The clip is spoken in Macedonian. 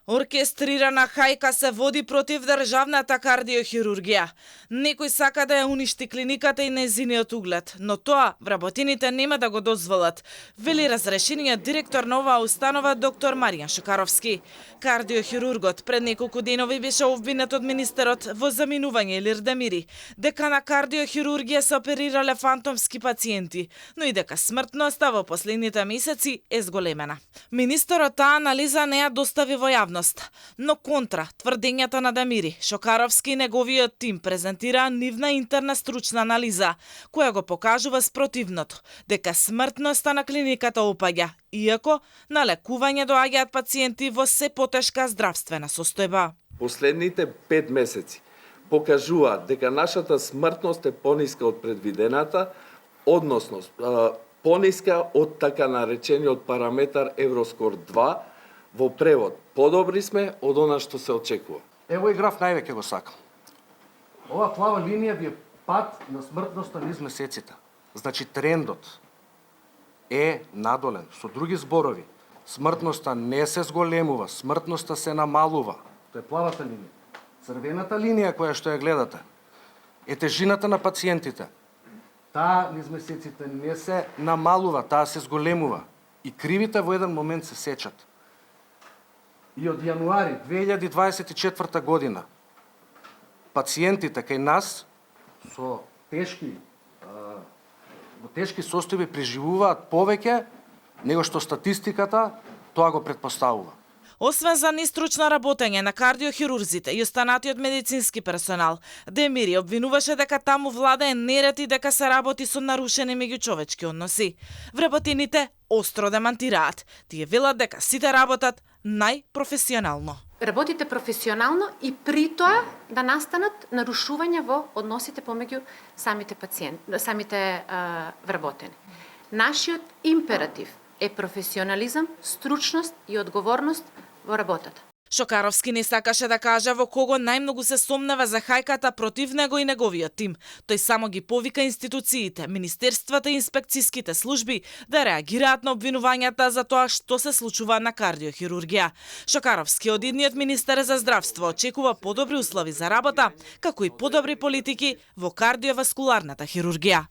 Оркестрирана хајка се води против државната кардиохирургија. Некој сака да ја уништи клиниката и нејзиниот углед, но тоа вработените нема да го дозволат, вели разрешениот директор на оваа установа доктор Маријан Шокаровски. Кардиохирургот пред неколку денови беше обвинет од министерот во заминување Илир Демири, дека на кардиохирургија се оперирале фантомски пациенти, но и дека смртноста во последните месеци е зголемена. Министерот таа анализа не ја достави во јавност, но контра тврдењата на Демири, Шокаровски и неговиот тим презентираа нивна интерна стручна анализа, која го покажува спротивното, дека смртноста на клиниката опаѓа, иако на лекување доаѓаат пациенти во се потешка здравствена состојба. Последните 5 месеци покажуваат дека нашата смртност е пониска од предвидената, односно пониска од така наречениот параметар Евроскор 2, во превод, подобри сме од она што се очекува. Ево и граф највеќе го сакам. Ова плава линија ви е пат на смртноста низ месеците. Значи трендот е надолен. Со други зборови, смртноста не се зголемува, смртноста се намалува. Тоа е плавата линија. Црвената линија која што ја гледате е тежината на пациентите. Таа низ месеците не се намалува, таа се зголемува. И кривите во еден момент се сечат. И од јануари 2024 година пациентите кај нас со тешки состојби преживуваат повеќе него што статистиката тоа го претпоставува. Освен за нестручно работење на кардиохирурзите и останатиот медицински персонал, Демири обвинуваше дека таму владае неред и дека се работи со нарушени меѓучовечки односи. Вработените остро демантираат. Тие велат дека сите работат најпрофесионално. Работите професионално и при тоа да настанат нарушувања во односите помеѓу самите вработени. Нашиот императив е професионализам, стручност и одговорност во работата. Шокаровски не сакаше да каже во кого најмногу се сомнева за хајката против него и неговиот тим. Тој само ги повика институциите, министерствата и инспекцијските служби да реагираат на обвинувањата за тоа што се случува на кардиохирургија. Шокаровски од идниот министер за здравство очекува подобри услови за работа, како и подобри политики во кардиоваскуларната хирургија.